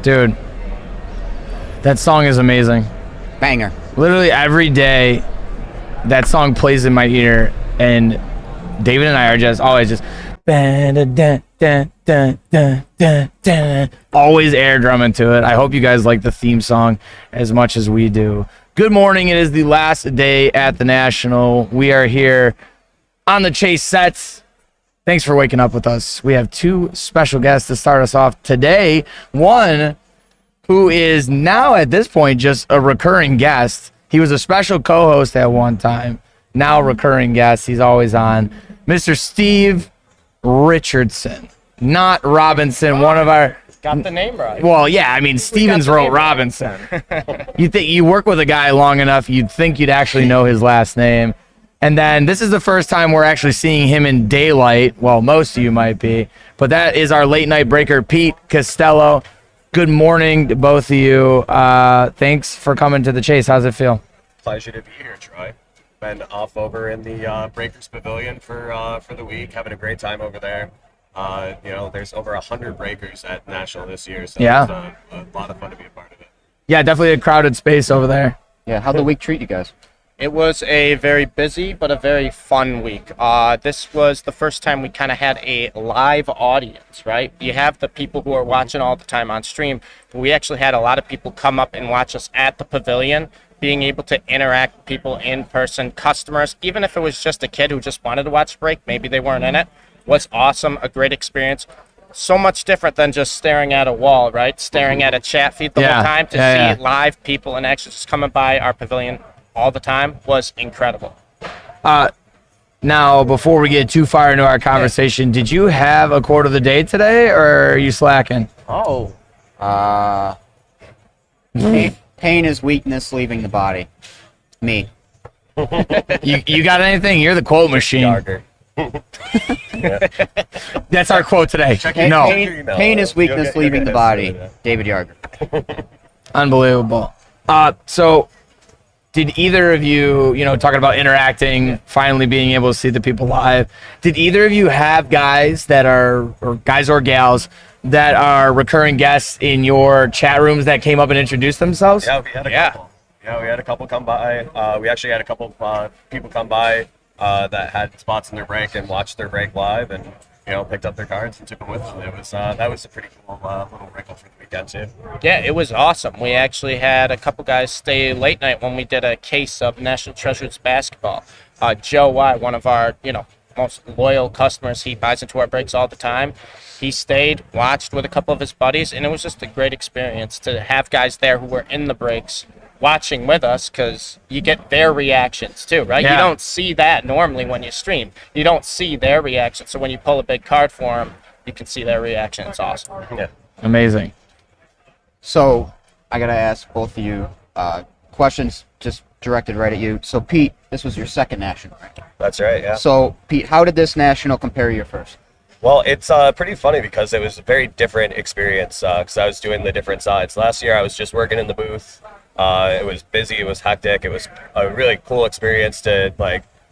Dude, that song is amazing. Banger. Literally every day, that song plays in my ear, and David and I are just always just always air drumming to it. I hope you guys like the theme song as much as we do. Good morning. It is the last day at the National. We are here on the Chase sets. Thanks for waking up with us. We have two special guests to start us off today. One who is now at this point just a recurring guest. He was a special co-host at one time. Now recurring guest. He's always on. Mr. Steve Richardson, not Robinson. One of our got the name right. Well, yeah, I mean Stevens wrote Robinson. You think you work with a guy long enough, you'd think you'd actually know his last name. And then this is the first time we're actually seeing him in daylight. Well, most of you might be, but that is our late night breaker, Pete Costello. Good morning to both of you. Thanks for coming to the Chase. How's it feel? Pleasure to be here, Troy. Been off over in the Breakers Pavilion for the week, having a great time over there. There's over 100 breakers at National this year, so yeah, it's a lot of fun to be a part of it. Yeah, definitely a crowded space over there. Yeah, how'd the week treat you guys? It was a very busy but a very fun week. This was the first time we kind of had a live audience, right? You have the people who are watching all the time on stream, but we actually had a lot of people come up and watch us at the pavilion, being able to interact with people in person, customers, even if it was just a kid who just wanted to watch the break, maybe they weren't in it, was awesome, a great experience. So much different than just staring at a wall, right? Staring at a chat feed the whole time to see live people and actually just coming by our pavilion all the time was incredible. Now, before we get too far into our conversation, did you have a quote of the day today, or are you slacking? Oh. Pain is weakness leaving the body. Me. You got anything? You're the quote machine. Yarger. That's our quote today. Pain is weakness leaving the body. David Yarger. Unbelievable. So did either of you, talking about interacting, finally being able to see the people live, did either of you have guys that are, or guys or gals, that are recurring guests in your chat rooms that came up and introduced themselves? Yeah, we had a couple. Yeah, we had a couple come by. We actually had a couple people come by that had spots in their break and watched their break live and, picked up their cards and took them with them. It was that was a pretty cool little wrinkle for the weekend too. Yeah, it was awesome. We actually had a couple guys stay late night when we did a case of National Treasures basketball. Joe Y, one of our, most loyal customers, he buys into our breaks all the time. He stayed, watched with a couple of his buddies, and it was just a great experience to have guys there who were in the breaks watching with us, because you get their reactions too, right? Yeah. You don't see that normally when you stream. You don't see their reaction. So when you pull a big card for them, you can see their reaction. It's awesome. Yeah. Amazing. So I got to ask both of you questions just directed right at you. So Pete, this was your second national, right? That's right, yeah. So Pete, how did this national compare to your first? Well, it's pretty funny because it was a very different experience because I was doing the different sides. Last year I was just working in the booth. It was busy, it was hectic. It was a really cool experience to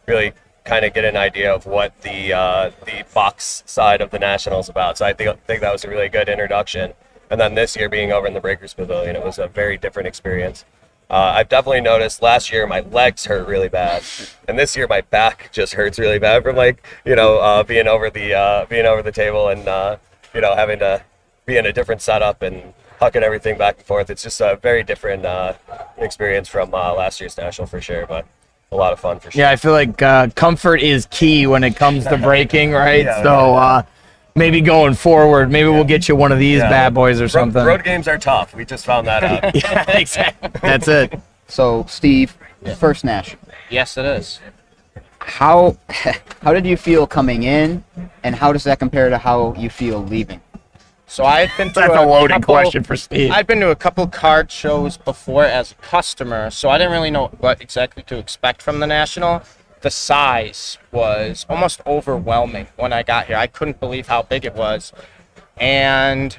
really kind of get an idea of what the box side of the Nationals about. So I think that was a really good introduction. And then this year being over in the Breakers Pavilion, it was a very different experience. I've definitely noticed last year my legs hurt really bad, and this year my back just hurts really bad from being over the table and having to be in a different setup and hucking everything back and forth. It's just a very different experience from last year's national for sure, but a lot of fun for sure. Yeah, I feel like comfort is key when it comes to breaking, right? Maybe going forward, we'll get you one of these bad boys or something. Road games are tough. We just found that out. Yeah, exactly. That's it. So Steve, first national. Yes, it is. How did you feel coming in, and how does that compare to how you feel leaving? So I had been to That's a loaded question for Steve. I've been to a couple card shows before as a customer, so I didn't really know what exactly to expect from the National. The size was almost overwhelming when I got here. I couldn't believe how big it was. And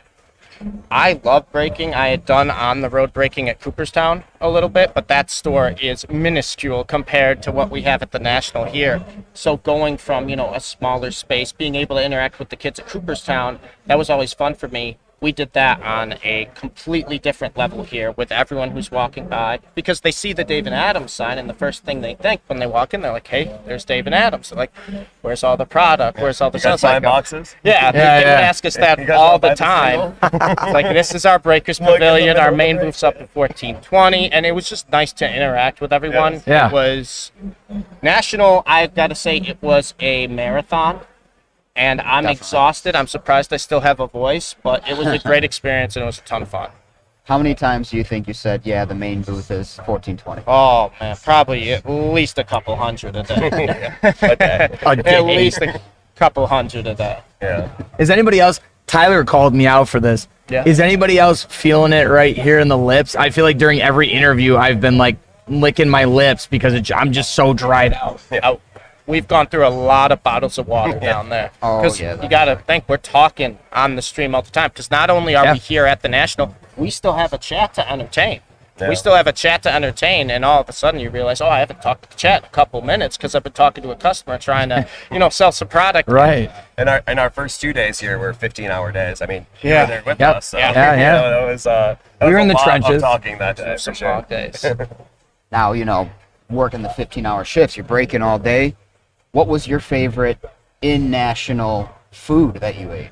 I love breaking. I had done on-the-road breaking at Cooperstown a little bit, but that store is minuscule compared to what we have at the National here. So going from, a smaller space, being able to interact with the kids at Cooperstown, that was always fun for me. we did that on a completely different level here with everyone who's walking by, because they see the David Adams sign, and the first thing they think when they walk in, they're like, hey, there's David Adams. They're like, where's all the product? Where's all the You got stuff? sign boxes? Yeah, they would ask us that You guys all wanna the buy time. single? Like, this is our Breakers Look in the Pavilion. Our middle main of it. booth's up at 1420, and it was just nice to interact with everyone. Yeah. It was National, I've got to say, it was a marathon. And I'm exhausted. I'm surprised I still have a voice, but it was a great experience and it was a ton of fun. How many times do you think you said, yeah, the main booth is 1420? Oh man, probably at least a couple hundred a day. At least a couple hundred a day. Yeah. Is anybody else? Tyler called me out for this. Yeah. Is anybody else feeling it right here in the lips? I feel like during every interview, I've been like licking my lips because I'm just so dried out. We've gone through a lot of bottles of water down there. Oh, Because yeah. you got to think we're talking on the stream all the time. Because not only are we here at the National, we still have a chat to entertain. Yeah. We still have a chat to entertain, and all of a sudden you realize, oh, I haven't talked to the chat in a couple minutes because I've been talking to a customer trying to, sell some product. Right. And our first 2 days here were 15-hour days. I mean, you Yeah. were there with Yep. us. So, Yeah. that was, that We was were in a the lot trenches. of talking that day, Some for sure. long days. Now, working the 15-hour shifts, you're breaking all day. What was your favorite in-national food that you ate?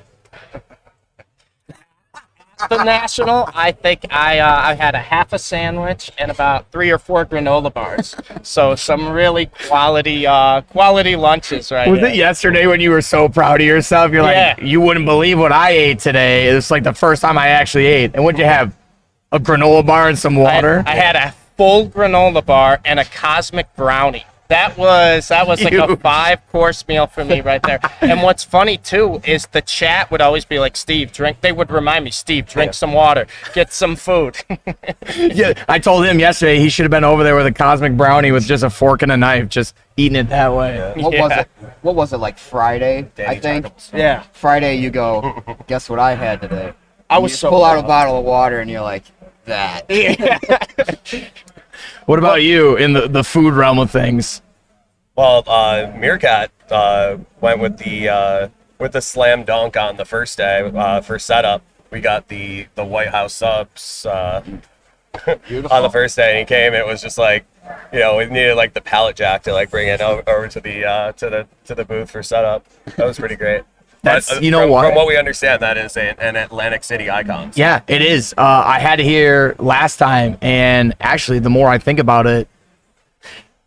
The National, I think I had a half a sandwich and about 3 or 4 granola bars. So some really quality lunches right Was here. it yesterday when you were so proud of yourself? You're Yeah. like, you wouldn't believe what I ate today. It's like the first time I actually ate. And what'd you have? A granola bar and some water? I had a full granola bar and a cosmic brownie. That was like a Huge. 5-course meal for me right there. And what's funny too is the chat would always be like, Steve, drink. They would remind me, Steve, drink some water, get some food. Yeah, I told him yesterday he should have been over there with a cosmic brownie with just a fork and a knife, just eating it that way. What was it like Friday? Danny I think Chuckles. Yeah, Friday you go. Guess what I had today? I was You so pull out a proud. bottle of water and you're like that. What about you in the food realm of things? Well, Meerkat went with the slam dunk on the first day for setup. We got the White House subs on the first day, and he came. It was just like, we needed like the pallet jack to like bring it over to the booth for setup. That was pretty great. That's But, what? From what we understand, that is an Atlantic City icon. Yeah, it is. I had it here last time, and actually, the more I think about it,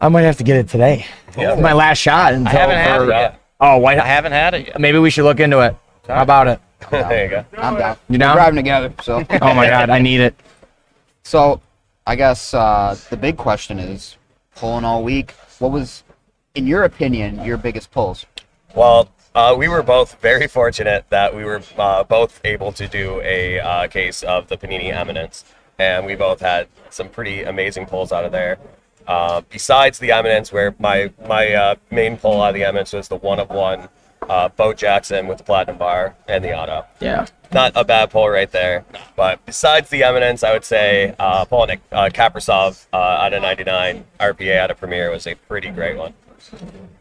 I might have to get it today. Yeah. It's my last shot. I haven't had it yet. Oh, White I haven't had it yet. Maybe we should look into it. How about it? There you go. I'm down. You down? We're driving together, so. Oh my God, I need it. So, I guess the big question is, pulling all week, what was, in your opinion, your biggest pulls? Well, we were both very fortunate that we were both able to do a case of the Panini Eminence, and we both had some pretty amazing pulls out of there. Besides the Eminence, where my main pull out of the Eminence was the 1-of-1 Bo Jackson with the Platinum Bar and the auto. Yeah. Not a bad pull right there. But besides the Eminence, I would say pulling a Kaprasov out of 99 RPA out of Premier was a pretty great one.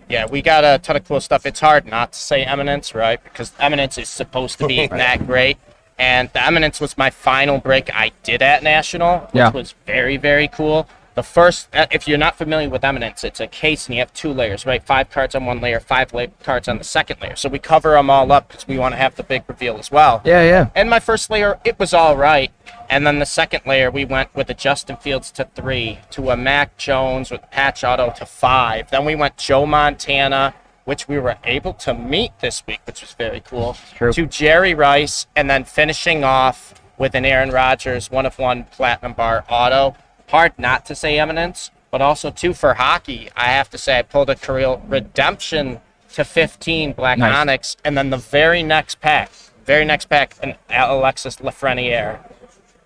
Yeah, we got a ton of cool stuff. It's hard not to say Eminence, right? Because Eminence is supposed to be that great. And the Eminence was my final break I did at National, which was very, very cool. The first, if you're not familiar with Eminence, it's a case and you have 2 layers, right? 5 cards on one layer, 5 cards on the second layer. So we cover them all up because we want to have the big reveal as well. Yeah. And my first layer, it was all right. And then the second layer, we went with a Justin Fields to 3, to a Mac Jones with patch auto to 5. Then we went Joe Montana, which we were able to meet this week, which was very cool, to Jerry Rice, and then finishing off with an Aaron Rodgers 1-of-1 Platinum Bar auto. Hard not to say Eminence, but also, too, for hockey, I have to say I pulled a Kirill Redemption to 15 Black Onyx, and then the very next pack, an Alexis Lafreniere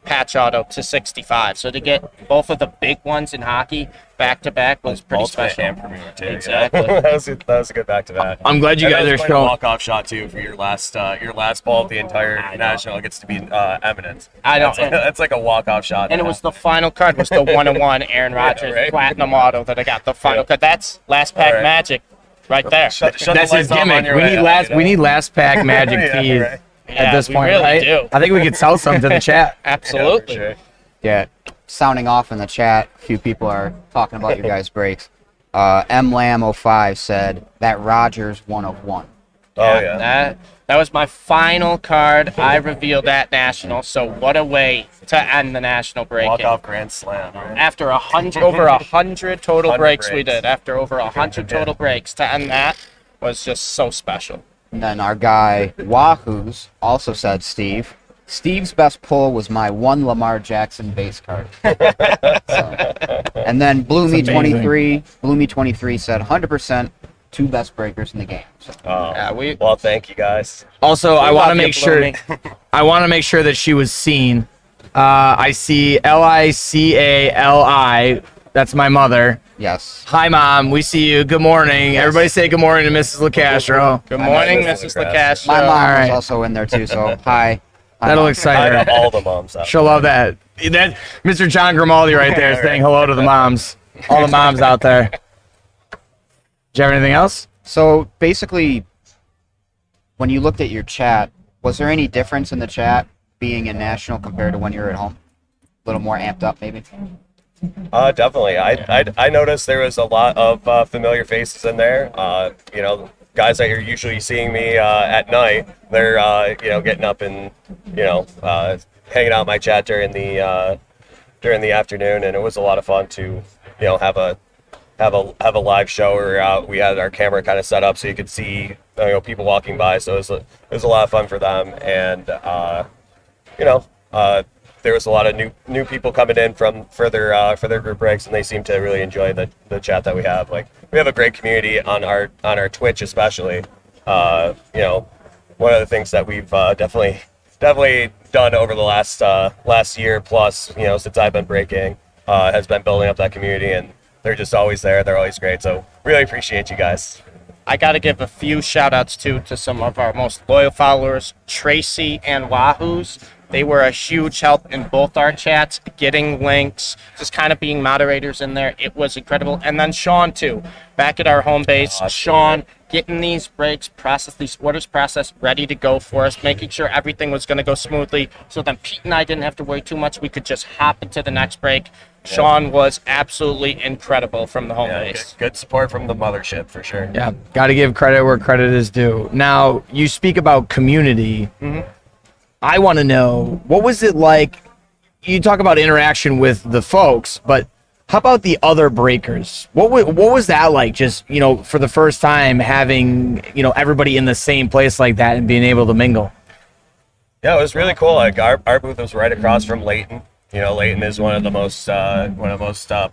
patch auto to 65. So to get both of the big ones in hockey back-to-back was pretty Ultimate special. and Premier too. Exactly. Yeah. that was a good back-to-back. I'm glad you And guys that are was quite a showing. walk-off shot too for your last ball of the entire national. It gets to be Eminence. I know. That's like a walk-off shot. And it was the final card was the 1-of-1 Aaron Rodgers right. Platinum auto that I got. The final card. That's last pack Right. magic right there. Shut That's the his lights off on gimmick. your We way need out, last. you know? We need last pack magic Yeah, fees. right. at this we point, really right? do. I think we could sell some to the chat. Absolutely. Yeah, for sure. Yeah, sounding off in the chat. A few people are talking about your guys' breaks. MLam05 said that Rogers 1 of 1. Oh yeah. That was my final card I revealed at National. So what a way to end the National break. Walk off grand slam. Right? After over 100 total 100 breaks we breaks. did. After over 100 total breaks, to end that was just so special. And then our guy Wahoo's also said Steve's best pull was my one Lamar Jackson base card. And then Bloomy23 said 100% 2 best breakers in the game. So, Well, thank you guys. Also, I love want to you, make sure. Bloomy. I want to make sure that she was seen. I see Licali. That's my mother. yes. Hi, Mom. We see you. Good morning. Everybody say good morning to Mrs. LaCastro. Good morning, Mrs. Mrs. LaCastro. My mom Alright. was also in there too, so hi. Hi, That'll Mom. excite Hi her. to all the moms out She'll love that. Mr. John Grimaldi right there saying hello to the moms. All the moms out there. Do you have anything else? So basically, when you looked at your chat, was there any difference in the chat being in National compared to when you were at home? A little more amped up, maybe? Definitely. I noticed there was a lot of familiar faces in there. You know, guys that you're usually seeing me at night. They're getting up and hanging out in my chat during the afternoon, and it was a lot of fun to have a live show where we had our camera kind of set up so you could see people walking by. So it was a lot of fun for them, and there was a lot of new people coming in for their group breaks, and they seem to really enjoy the chat that we have. Like, we have a great community on our Twitch, especially. One of the things that we've definitely done over the last year plus, since I've been breaking, has been building up that community, and they're just always there. They're always great. So really appreciate you guys. I got to give a few shout outs too to some of our most loyal followers, Tracy and Wahoo's. They were a huge help in both our chats, getting links, just kind of being moderators in there. It was incredible. And then Sean too, back at our home base. Sean getting these breaks, these orders processed, ready to go for us, making sure everything was going to go smoothly. So then Pete and I didn't have to worry too much. We could just hop into the next break. Sean was absolutely incredible from the home base. Good support from the mothership for sure. Yeah, got to give credit where credit is due. Now, you speak about community. Mm-hmm. I want to know, what was it like? You talk about interaction with the folks, but how about the other breakers? What was that like? Just, for the first time having, everybody in the same place like that and being able to mingle. Yeah, it was really cool. Like, our booth was right across from Layton. Layton is one of the most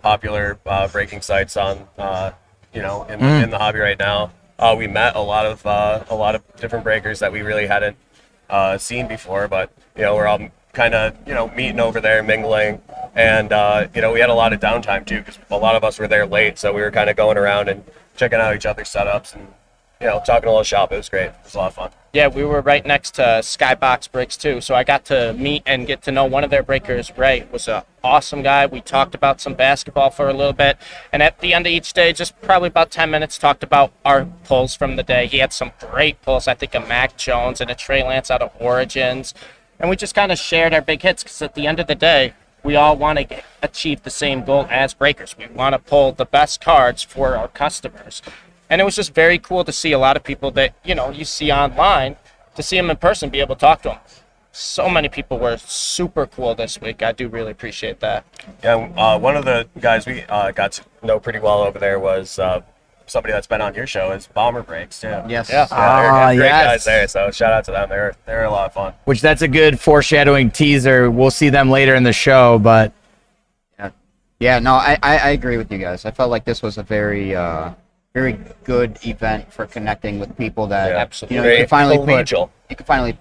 popular breaking sites on in the hobby right now. We met a lot of different breakers that we really hadn't seen before, but we're all kind of meeting over there, mingling, and we had a lot of downtime too, because a lot of us were there late, so we were kind of going around and checking out each other's setups and talking a little shop. It was great. It was a lot of fun. Yeah, we were right next to Skybox Breaks too, so I got to meet and get to know one of their breakers. Ray was an awesome guy. We talked about some basketball for a little bit, and at the end of each day, just probably about 10 minutes, talked about our pulls from the day. He had some great pulls, I think a Mac Jones and a Trey Lance out of Origins, and we just kind of shared our big hits, because at the end of the day, we all want to achieve the same goal as breakers. We want to pull the best cards for our customers. And it was just very cool to see a lot of people that, you see online, to see them in person, be able to talk to them. So many people were super cool this week. I do really appreciate that. Yeah, one of the guys we got to know pretty well over there was somebody that's been on your show, is Bomber Breaks too. Yes. Yeah. They're great yes. guys there, so shout out to them. They're a lot of fun. Which, that's a good foreshadowing teaser. We'll see them later in the show, but Yeah, no, I agree with you guys. I felt like this was a very good event for connecting with people that absolutely. you could finally Collegial.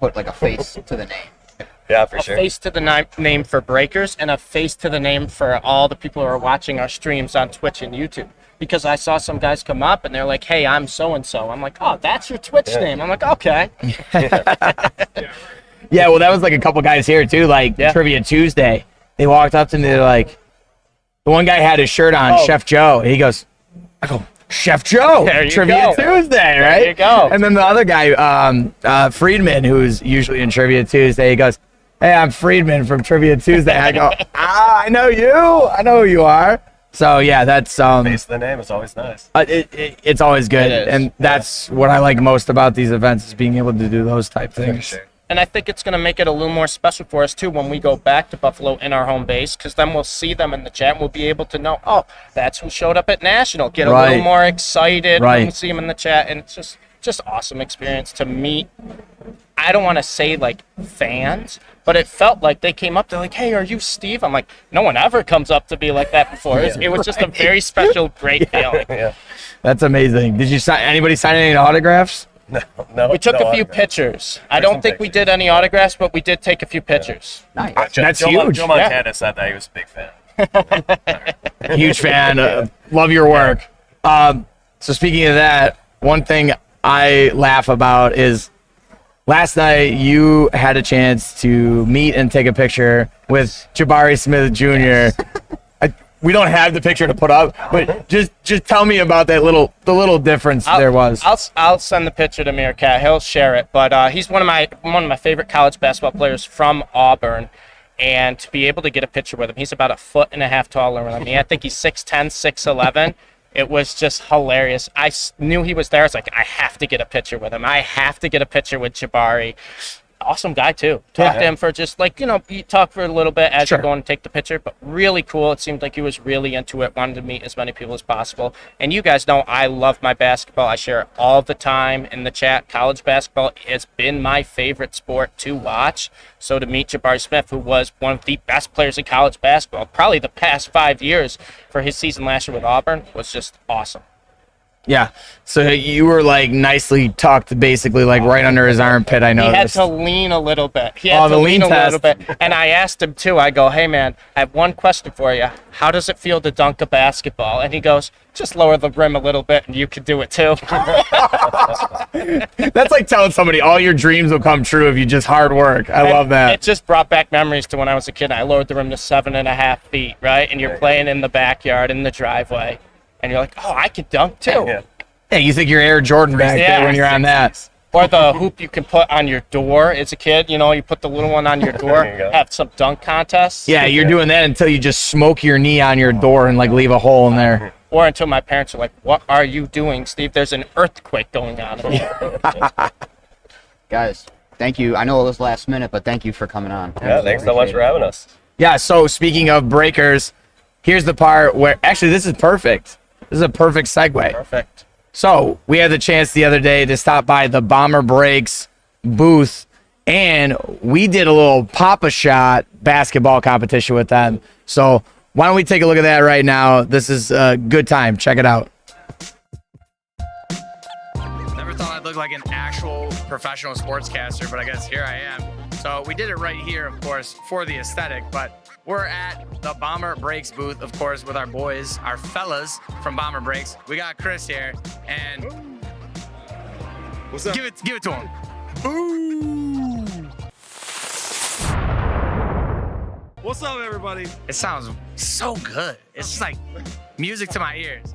put like a face to the name. Yeah, for A sure. face to the name for breakers, and a face to the name for all the people who are watching our streams on Twitch and YouTube. Because I saw some guys come up and they're like, "Hey, I'm so-and-so." I'm like, "Oh, that's your Twitch name." I'm like, "Okay." yeah, well, that was like a couple guys here too, like Trivia Tuesday. They walked up to me, they're like, the one guy had his shirt on, Chef Joe, and he goes, Chef Joe, There you Trivia go. Tuesday, right? There you go. And then the other guy, Friedman, who's usually in Trivia Tuesday, he goes, "Hey, I'm Friedman from Trivia Tuesday." I go, I know you. I know who you are. So yeah, that's Face the name is always nice. it's always good, It is. and that's what I like most about these events is being able to do those type things. Sure. And I think it's going to make it a little more special for us, too, when we go back to Buffalo in our home base, because then we'll see them in the chat and we'll be able to know, oh, that's who showed up at National. Get a Right. little more excited when we Right. see them in the chat. And it's just awesome experience to meet. I don't want to say, like, fans, but it felt like they came up, they're like, "Hey, are you Steve?" I'm like, no one ever comes up to be like that before. It was just a very special, great feeling. Yeah. That's amazing. Did you sign? Anybody sign any autographs? No. We took no a few autograph. pictures. I There's don't some think we pictures. did any autographs, but we did take a few pictures. Nice. That's Joe, huge. Joe Montana said that he was a big fan. Huge fan. Love your work. So speaking of that, one thing I laugh about is last night you had a chance to meet and take a picture with Jabar Smith Jr. We don't have the picture to put up, but just tell me about that the little difference there was. I'll send the picture to Meerkat. He'll share it. But he's one of my favorite college basketball players from Auburn, and to be able to get a picture with him, he's about 1.5 feet taller than me. I think he's 6'10", 6'11". It was just hilarious. I knew he was there. I was like, I have to get a picture with him. I have to get a picture with Jabari. Awesome guy, too. Talked to him for just, like, you talk for a little bit as Sure. you're going to take the picture, but really cool. It seemed like he was really into it, wanted to meet as many people as possible. And you guys know I love my basketball. I share it all the time in the chat. College basketball has been my favorite sport to watch. So to meet Jabar Smith, who was one of the best players in college basketball, probably the past 5 years for his season last year with Auburn, was just awesome. Yeah. So you were like nicely tucked, basically like right under his armpit. I He had noticed. to lean a little bit. He Oh, had the to lean lean a test. little bit. And I asked him, too. I go, "Hey, man, I have one question for you. How does it feel to dunk a basketball?" And he goes, "Just lower the rim a little bit, and you could do it, too." That's like telling somebody all your dreams will come true if you just hard work. I love that. It just brought back memories to when I was a kid. I lowered the rim to 7.5 feet, right? And you're playing in the backyard, in the driveway. And you're like, "Oh, I could dunk, too." Yeah. Hey, you think you're Air Jordan back Yeah. there when you're on that. Or the hoop you can put on your door as a kid. You put the little one on your door, There you go. have some dunk contests. Yeah, you're doing that until you just smoke your knee on your door and like leave a hole in there. Or until my parents are like, "What are you doing, Steve? There's an earthquake going on." in here." Guys, thank you. I know it was last minute, but thank you for coming on. Yeah, thanks so much for having us. Yeah, so speaking of breakers, here's the part where actually this is perfect. This is a perfect segue. Perfect. So we had the chance the other day to stop by the Bomber Breaks booth, and we did a little Pop-A-Shot basketball competition with them. So why don't we take a look at that right now? This is a good time. Check it out. Never thought I'd look like an actual professional sportscaster, but I guess here I am. So we did it right here, of course, for the aesthetic, but we're at the Bomber Breaks booth, of course, with our boys, our fellas from Bomber Breaks. We got Chris here, and What's up? give it to him. Ooh. What's up, everybody? It sounds so good. It's just like music to my ears.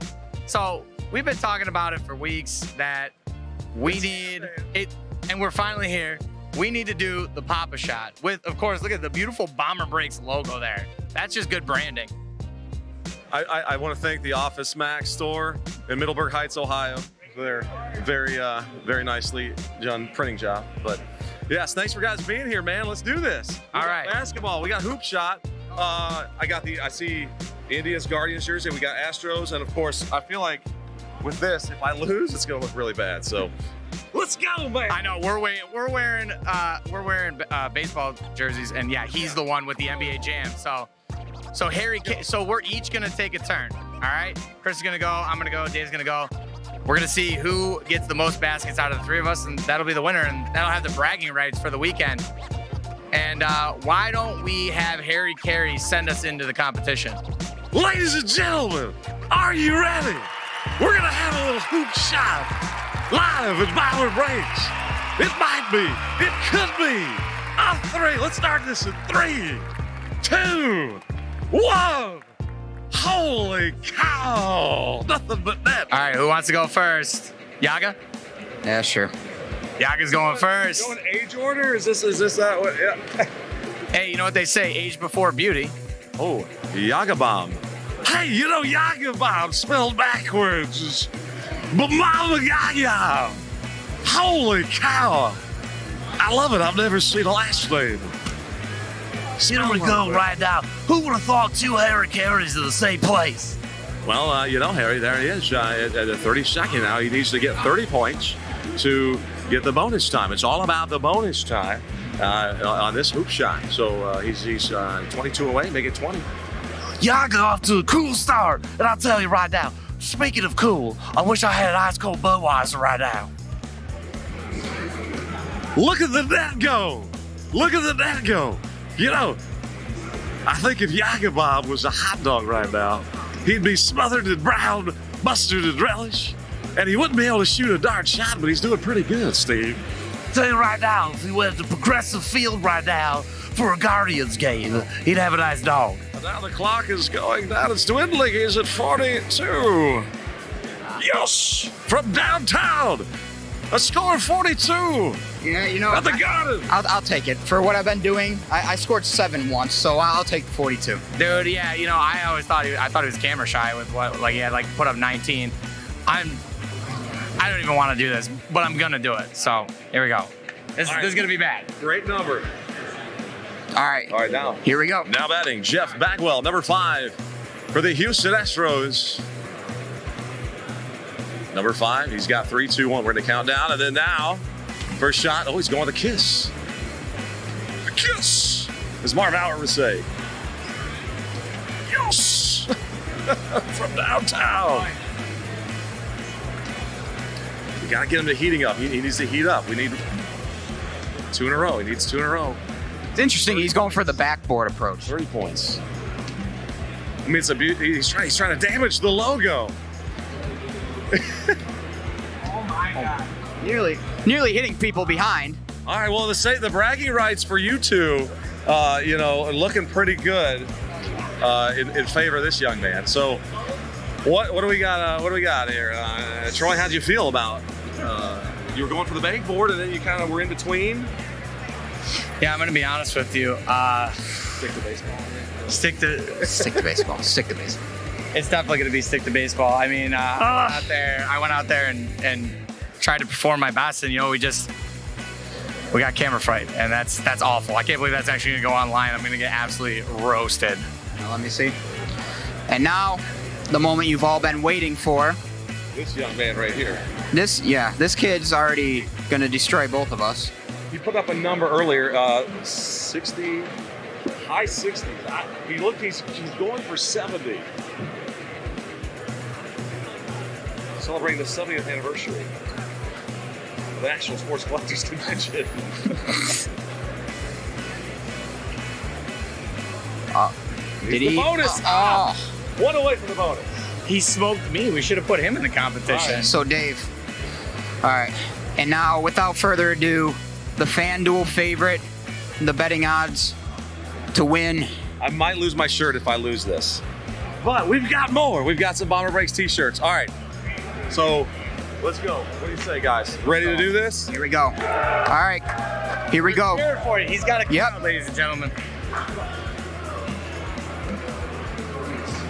So we've been talking about it for weeks that we need it, and we're finally here. We need to do the Pop-A-Shot with, of course, look at the beautiful Bomber Breaks logo there. That's just good branding. I want to thank the Office Max store in Middleburg Heights, Ohio. They're very nicely done printing job. But yes, thanks for guys being here, man. Let's do this. All We got right. basketball. We got hoop shot. I see Indians, Guardians jersey. We got Astros, and of course, I feel like with this, if I lose, it's gonna look really bad. So let's go, man. I know we're wearing baseball jerseys, and yeah, he's the one with the NBA Jam. So we're each gonna take a turn. All right, Chris is gonna go. I'm gonna go. Dave's gonna go. We're gonna see who gets the most baskets out of the three of us, and that'll be the winner, and that'll have the bragging rights for the weekend. And why don't we have Harry Carey send us into the competition? Ladies and gentlemen, are you ready? We're gonna have a little hoop shot live at Bomber Breaks. It might be, it could be. On three, let's start this in 3, 2, 1. Holy cow! Nothing but net. All right, who wants to go first? Yaga? Yeah, sure. Yaga's going first. Going age order? Is this that? What? Yeah. Hey, you know what they say? Age before beauty. Oh, Yaga Bomb. Hey, you know Yaga Bomb spelled backwards is Mama Gaga. Holy cow! I love it. I've never seen a last name. Here we go right now. Who would have thought two Harry Carries in the same place? Well, Harry, there he is. At the 32nd now, he needs to get 30 points to get the bonus time. It's all about the bonus time on this hoop shot. So he's 22 away, make it 20. Yaga off to a cool start. And I'll tell you right now, speaking of cool, I wish I had an ice cold Budweiser right now. Look at the net go! Look at the net go! You know, I think if Yaga Bob was a hot dog right now, he'd be smothered in brown mustard and relish, and he wouldn't be able to shoot a darn shot, but he's doing pretty good, Steve. Tell you right now, if he went to Progressive Field right now for a Guardians game, he'd have a nice dog. Now the clock is going down. It's dwindling. He's at 42. Yes! From downtown! A score of 42! Yeah, you know, At the Garden! I'll take it. For what I've been doing, I scored 7 once, so I'll take the 42. Dude, yeah, you know, I always thought he was camera shy with what, like, he had, like, put up 19. I don't even want to do this, but I'm gonna do it. So, here we go. This is gonna be bad. Great number. All right. All right, now. Here we go. Now batting, Jeff Bagwell, number 5 for the Houston Astros. Number 5, he's got 3, 2, 1. We're going to count down. And then now, first shot. Oh, he's going with a kiss. A kiss, as Marv Howard would say. Yes! From downtown. We got to get him to heating up. He needs to heat up. We need 2 in a row. He needs 2 in a row. It's interesting. He's going for the backboard approach. 30 points. I mean, it's a he's trying to damage the logo. Oh my God. Nearly hitting people behind. All right, well, the bragging rights for you two, are looking pretty good in favor of this young man. So, what do we got? What do we got here, Troy? How'd you feel about? You were going for the backboard, and then you kind of were in between. Yeah, I'm gonna be honest with you. Stick to baseball. Stick to baseball. Stick to baseball. It's definitely gonna be stick to baseball. I mean, I went out there and tried to perform my best, and we got camera fright, and that's awful. I can't believe that's actually gonna go online. I'm gonna get absolutely roasted. Now, let me see. And now, the moment you've all been waiting for. This young man right here. This kid's already gonna destroy both of us. He put up a number earlier, 60, high 60s. He's going for 70. Celebrating the 70th anniversary of the National Sports Collectors Convention. Did he? The bonus! One away from the bonus. He smoked me. We should have put him in the competition. So, Dave. All right. And now, without further ado, the FanDuel favorite, the betting odds to win. I might lose my shirt if I lose this. But we've got more. We've got some Bomber Breaks t-shirts. All right. So, let's go. What do you say, guys? Ready to do this? Here we go. All right. Here we go. Prepared for it. He's got a count, ladies and gentlemen.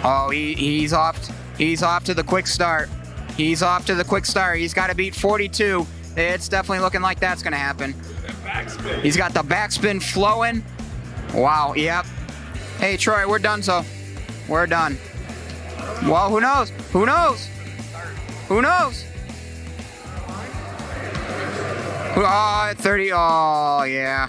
Oh, he's off. He's off to the quick start. He's off to the quick start. He's got to beat 42. It's definitely looking like that's going to happen. He's got the backspin flowing. Wow, yep. Hey, Troy, we're done, so. We're done. Well, who knows? Who knows? Who knows? 30. Oh, yeah.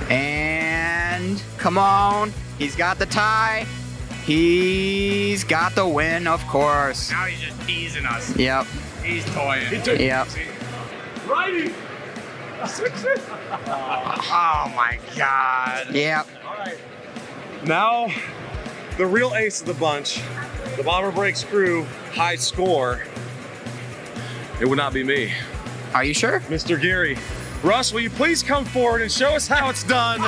And come on. He's got the tie. He's got the win, of course. Now he's just teasing us. Yep. He's toying. Yep. Righty. Oh my God. Yep. All right. Now, the real ace of the bunch, the Bomber Breaks crew high score. It would not be me. Are you sure? Mr. Geary. Russ, will you please come forward and show us how it's done?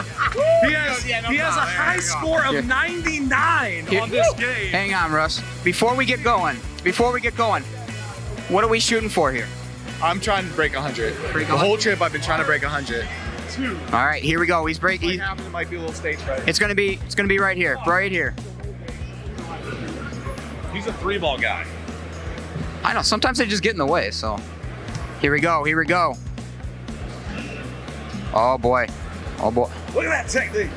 He has a high score of 99 on this game. Hang on, Russ. Before we get going, what are we shooting for here? I'm trying to break 100. The whole trip I've been trying to break 100. All right, here we go. He's breaking. It might be a little stage fright. It's gonna be right here, right here. He's a 3-ball guy. I know. Sometimes they just get in the way. So, here we go. Oh boy. Look at that technique.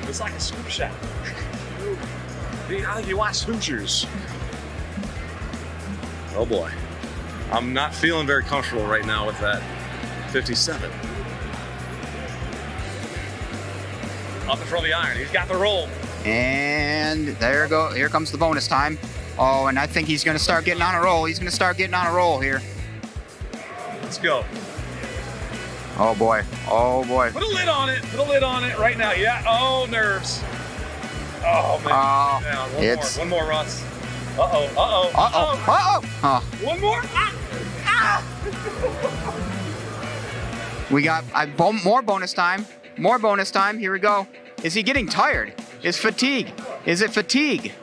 It's like a scoop shot. I think you watch Hoosiers. Oh boy. I'm not feeling very comfortable right now with that 57. Up in front of the iron. He's got the roll. And here comes the bonus time. Oh, and I think he's gonna start getting on a roll. He's gonna start getting on a roll here. Let's go. Oh boy. Put a lid on it right now. Yeah. Oh, nerves. Oh man. It's One more, Russ. One more. We got more bonus time. More bonus time. Here we go. Is he getting tired? Is it fatigue?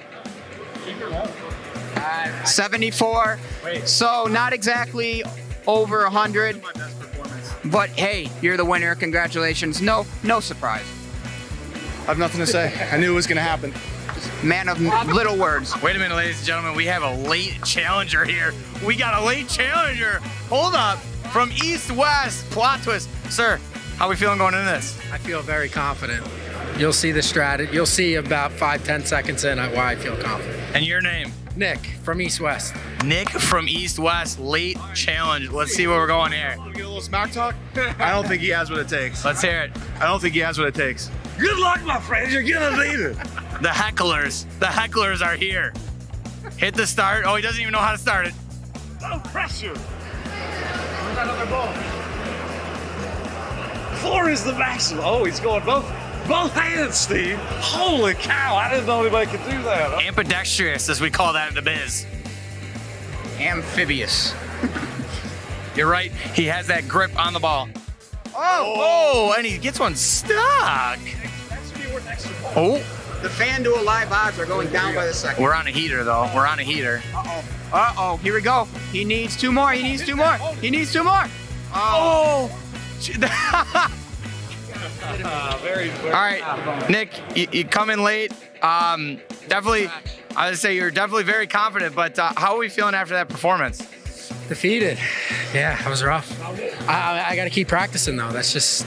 74. So not exactly over 100. But hey, you're the winner. Congratulations. No surprise. I have nothing to say. I knew it was going to happen. Man of little words. Wait a minute, ladies and gentlemen. We have a late challenger here. We got a late challenger. Hold up. From East-West. Plot twist. Sir, how are we feeling going into this? I feel very confident. You'll see the strategy. You'll see about 5-10 seconds in why I feel confident. And your name? Nick from East-West. Nick from East-West. Late challenge. Let's see where we're going here. Want to get a little smack talk? I don't think he has what it takes. Let's hear it. I don't think he has what it takes. Good luck, my friends. You're gonna need it. The hecklers are here. Hit the start. Oh, he doesn't even know how to start it. No pressure. Another ball. Floor is the maximum. Oh, he's going both hands, Steve. Holy cow! I didn't know anybody could do that. Ambidextrous, as we call that in the biz. Amphibious. You're right. He has that grip on the ball. Oh, and he gets one stuck. That should be worth extra points. Oh, The FanDuel live odds are going down by the second. we're on a heater, though. We're on a heater. Uh-oh. Here we go. He needs two more. Oh. Very. All right, Nick, you come in late. Definitely, I would say you're definitely very confident, but how are we feeling after that performance? Defeated. Yeah, that was rough. I got to keep practicing, though. That's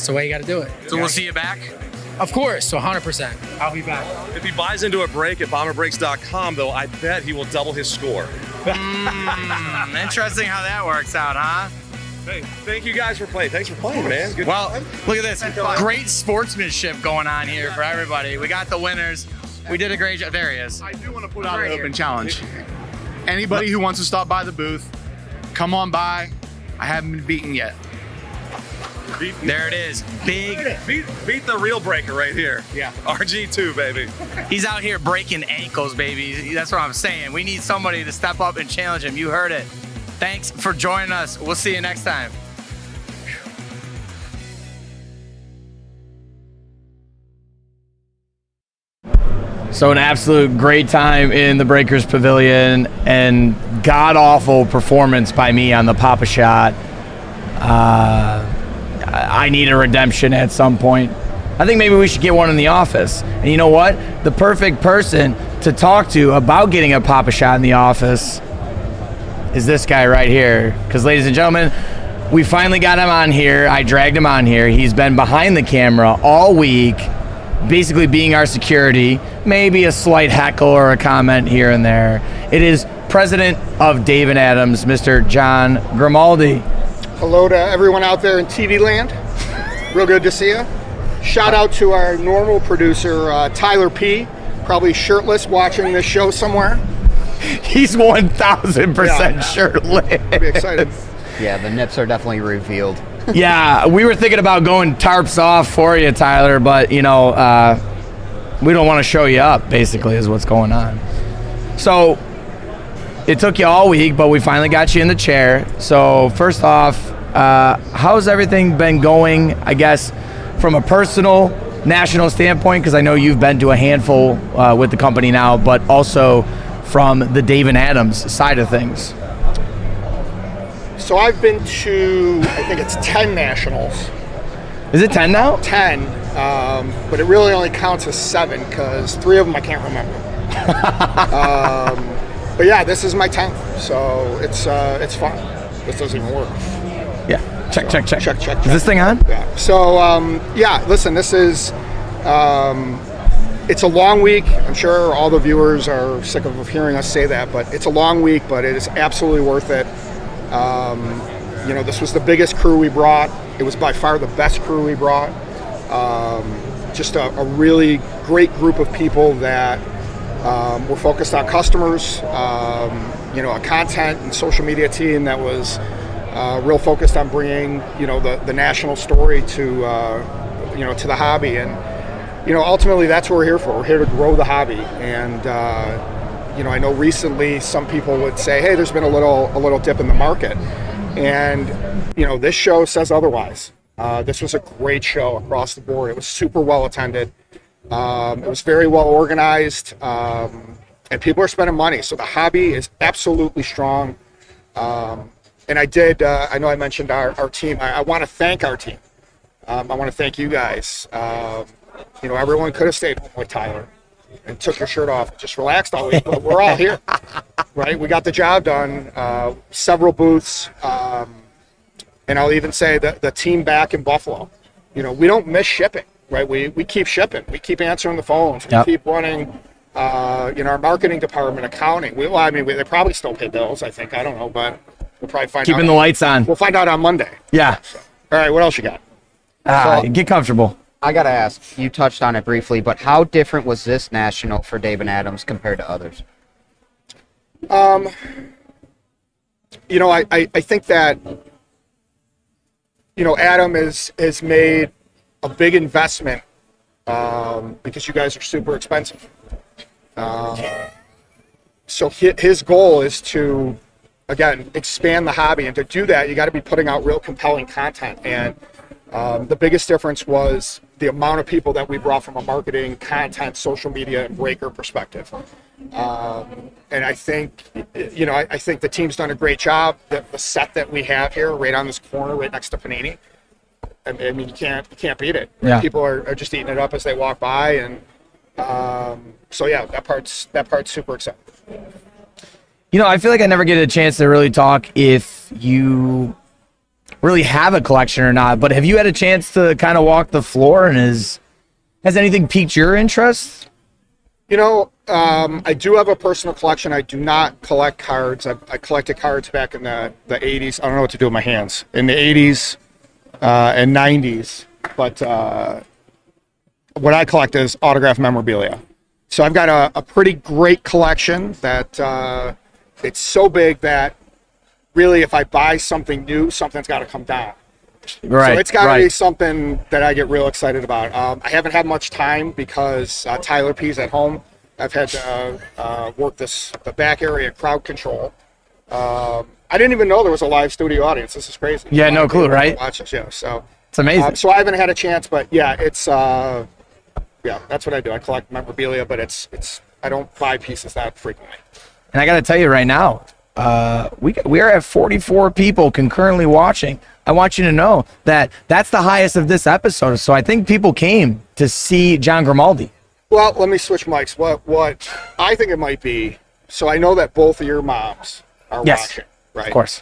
the way you got to do it. So we'll see you back? Of course, so 100%. I'll be back. If he buys into a break at bomberbreaks.com, though, I bet he will double his score. Interesting how that works out, huh? Hey, thank you guys for playing. Thanks for playing, man. Good Well, time. look at this. Great sportsmanship going on here for everybody. We got the winners. We did a great job. There he is. I do want to put out an open challenge. Anybody who wants to stop by the booth, come on by. I haven't been beaten yet. There it is. Big. Beat the real breaker right here. Yeah. RG2, baby. He's out here breaking ankles, baby. That's what I'm saying. We need somebody to step up and challenge him. You heard it. Thanks for joining us. We'll see you next time. So an absolute great time in the Breakers Pavilion and god-awful performance by me on the Papa Shot. I need a redemption at some point. I think maybe we should get one in the office. And you know what? The perfect person to talk to about getting a Papa Shot in the office is this guy right here. Because, ladies and gentlemen, we finally got him on here. I dragged him on here. He's been behind the camera all week, basically being our security, maybe a slight heckle or a comment here and there. It is President of Dave & Adams, Mr. John Grimaldi. Hello to everyone out there in TV land. Real good to see you. Shout out to our normal producer, Tyler P., probably shirtless watching this show somewhere. He's 1,000% shirtless. Be excited. Yeah, the nips are definitely revealed. Yeah, we were thinking about going tarps off for you, Tyler, but, you know, we don't want to show you up, basically, is what's going on. So it took you all week, but we finally got you in the chair. So first off, how's everything been going, I guess, from a personal national standpoint, because I know you've been to a handful with the company now, but also from the Dave and Adams side of things? So I've been to, I think it's 10 nationals. Is it 10 now? 10, but it really only counts as 7 because 3 of them I can't remember. But yeah, this is my 10th, so it's fun. This doesn't even work. Yeah. Check. Is this thing on? Yeah. So yeah, listen, this is it's a long week. I'm sure all the viewers are sick of hearing us say that, but it's a long week, but it is absolutely worth it. You know, this was the biggest crew we brought. It was by far the best crew we brought. Just a really great group of people that were focused on customers. You know, a content and social media team that was real focused on bringing, you know, the national story to, you know, to the hobby. And, you know, ultimately that's what we're here for. We're here to grow the hobby. And, you know, I know recently some people would say, hey, there's been a little dip in the market. And, you know, this show says otherwise. This was a great show across the board. It was super well attended. It was very well organized. And people are spending money. So the hobby is absolutely strong. And I did, I know I mentioned our team. I want to thank our team. I want to thank you guys. You know, everyone could have stayed home with Tyler and took your shirt off, just relaxed all week, but we're all here, right? We got the job done, several booths, and I'll even say that the team back in Buffalo, you know, we don't miss shipping, right? We keep shipping, we keep answering the phones, we keep running, you know, our marketing department, accounting. They probably still pay bills, I think, I don't know, but we'll probably find out. Keeping the lights on. We'll find out on Monday. Yeah. So, all right, what else you got? Get comfortable. I gotta ask, you touched on it briefly, but how different was this national for Dave and Adams compared to others? You know, I think that, you know, Adam has made a big investment because you guys are super expensive. So his goal is to, again, expand the hobby, and to do that, you got to be putting out real compelling content. And the biggest difference was the amount of people that we brought from a marketing, content, social media, and breaker perspective. And I think, you know, I think the team's done a great job. The set that we have here, right on this corner, right next to Panini, I mean, you can't beat it. Yeah. People are just eating it up as they walk by, and so yeah, that part's super exciting. You know, I feel like I never get a chance to really talk if you really have a collection or not, but have you had a chance to kind of walk the floor, and has anything piqued your interest? You know, I do have a personal collection. I do not collect cards. I collected cards back in the 80s. I don't know what to do with my hands. In the 80s and 90s. But what I collect is autographed memorabilia. So I've got a pretty great collection that it's so big that really if I buy something new, something's got to come down. Right. So it's got to be something that I get real excited about. I haven't had much time because Tyler P's at home. I've had to work the back area crowd control. I didn't even know there was a live studio audience. This is crazy. Yeah, no clue, right? Watch this, yeah. So it's amazing. So I haven't had a chance, but yeah, it's yeah, that's what I do. I collect memorabilia, but it's I don't buy pieces that frequently. And I got to tell you right now, we are at 44 people concurrently watching. I want you to know that that's the highest of this episode. So I think people came to see John Grimaldi. Well, let me switch mics. What I think it might be, so I know that both of your moms are watching, right? Of course.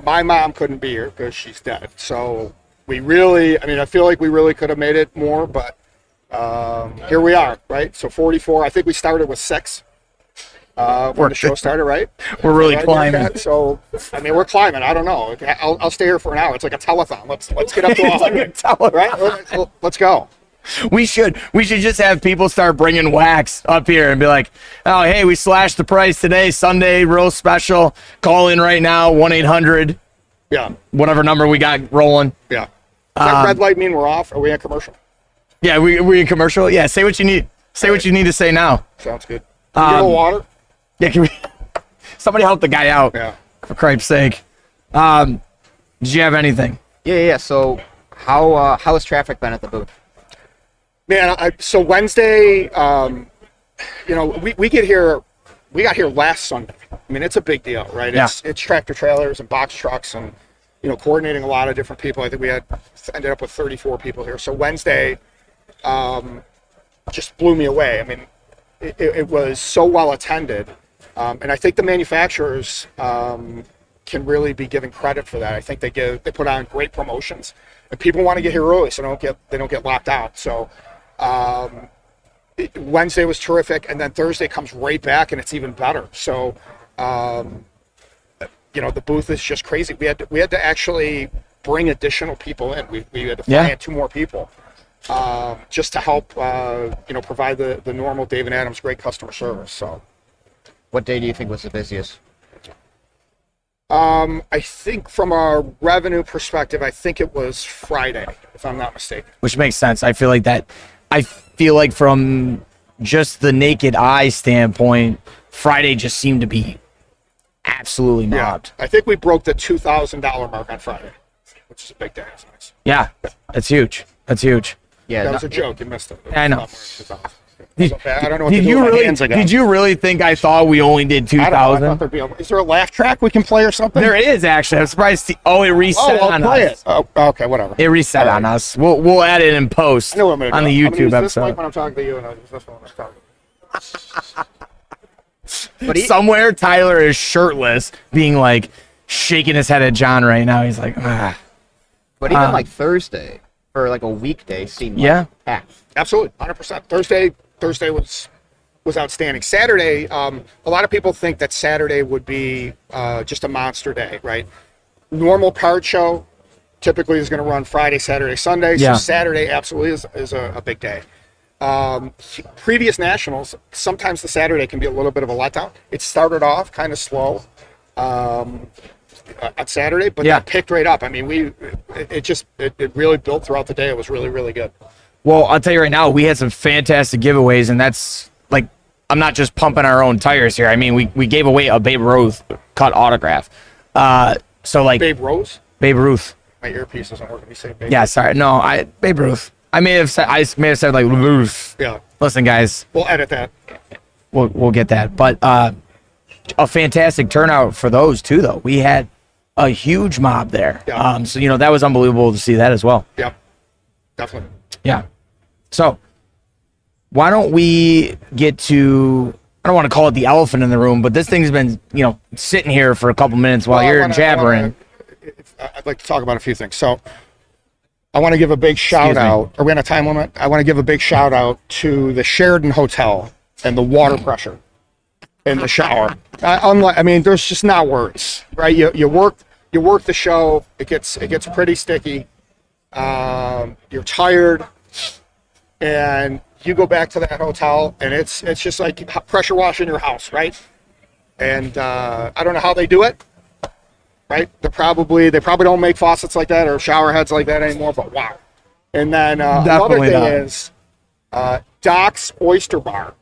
My mom couldn't be here because she's dead. So we really, I mean, I feel like we really could have made it more, but here we are, right? So 44. I think we started with 6 when the show started, right? We're really climbing. So, I mean, we're climbing. I don't know. I'll stay here for an hour. It's like a telethon. Let's get up to 100. Right? Let's go. We should just have people start bringing wax up here and be like, oh, hey, we slashed the price today, Sunday, real special. Call in right now, 1-800. Yeah. Whatever number we got rolling. Yeah. Does that red light mean we're off? Are we in commercial? Yeah, we in commercial. Yeah, say what you need. Say what you need to say now. Sounds good. Can you get a little water? Yeah, can we? Somebody help the guy out. Yeah. For Christ's sake. Did you have anything? Yeah. So How has traffic been at the booth? Man, so Wednesday, we get here. We got here last Sunday. I mean, it's a big deal, right? Yeah. It's tractor trailers and box trucks and, coordinating a lot of different people. I think we ended up with 34 people here. So Wednesday just blew me away. I mean, it was so well attended. And I think the manufacturers can really be given credit for that. I think they put on great promotions. And people want to get here early so they don't get locked out. So Wednesday was terrific, and then Thursday comes right back, and it's even better. So, the booth is just crazy. We had to actually bring additional people in. We had to fly in 2 more people just to help, provide the normal Dave and Adams great customer service. So, What day do you think was the busiest? I think from a revenue perspective, I think it was Friday, if I'm not mistaken. Which makes sense. I feel like from just the naked eye standpoint, Friday just seemed to be absolutely mobbed. I think we broke the $2,000 mark on Friday, which is a big day. It's nice. Yeah, that's huge. That's huge. Yeah, That was a joke. You missed it. I know. I don't know what to do with my hands again. Did you really think I thought we only did I don't know. I thought 2,000? there'd be is there a laugh track we can play or something? There is actually. I'm surprised. It reset I'll on play us. it. Oh, okay, whatever. It reset on us. We'll add it in post I know what I'm going to on do. the I'm gonna YouTube use this mic episode. when I'm talking to you, and I'll use this one when I'm talking. But Somewhere Tyler is shirtless, being like shaking his head at John right now. He's like, ah. But even like Thursday for like a weekday seemed packed. Absolutely, 100%. Thursday was outstanding. Saturday, a lot of people think that Saturday would be just a monster day, right? Normal card show typically is going to run Friday, Saturday, Sunday. Yeah. So Saturday absolutely is a big day. Previous nationals, sometimes the Saturday can be a little bit of a letdown. It started off kind of slow on Saturday, but that picked right up. I mean, it really built throughout the day. It was really, really good. Well, I'll tell you right now, we had some fantastic giveaways, and that's like, I'm not just pumping our own tires here. I mean, we gave away a Babe Ruth cut autograph. So like Babe Rose? Babe Ruth. My earpiece doesn't work if you say Babe. Yeah, sorry. No, Babe Ruth. I may have said like Ruth. Yeah. Listen, guys, We'll edit that. we'll get that. But a fantastic turnout for those too, though. We had a huge mob there. Yeah. So that was unbelievable to see that as well. Yep. Definitely. Yeah. So why don't we get to, I don't want to call it the elephant in the room, but this thing's been, sitting here for a couple minutes while you're jabbering. I'd like to talk about a few things. So I want to give a big shout out. Are we on a time limit? I want to give a big shout out to the Sheridan Hotel and the water pressure in the shower. There's just not words, right? You work the show. It gets pretty sticky. You're tired, and you go back to that hotel, and it's just like pressure washing your house, right? And I don't know how they do it, right? They probably don't make faucets like that or shower heads like that anymore. But wow! And then another thing is Doc's Oyster Bar.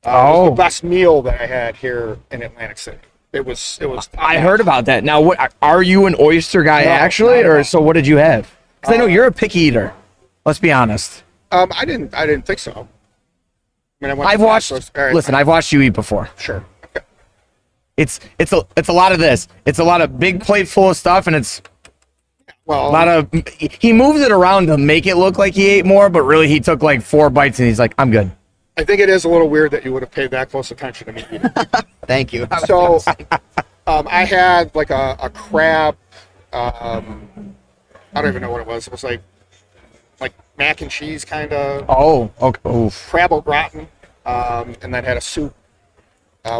Was the best meal that I had here in Atlantic City. It was. I heard about that. Now, what are you an oyster guy No, actually, not at or all. so? What did you have? Because I know you're a picky eater. Let's be honest. I didn't think so. I mean, I've watched. Listen, I've watched you eat before. Sure. Okay. It's a lot of this. It's a lot of big plate full of stuff, and it's Well, a lot of. He moves it around to make it look like he ate more, but really he took like 4 bites, and he's like, "I'm good." I think it is a little weird that you would have paid that close attention to me. Thank you. So, I had like a crab. I don't even know what it was. It was like mac and cheese kind of Oh, okay. Oof. crab au gratin, and then had a soup,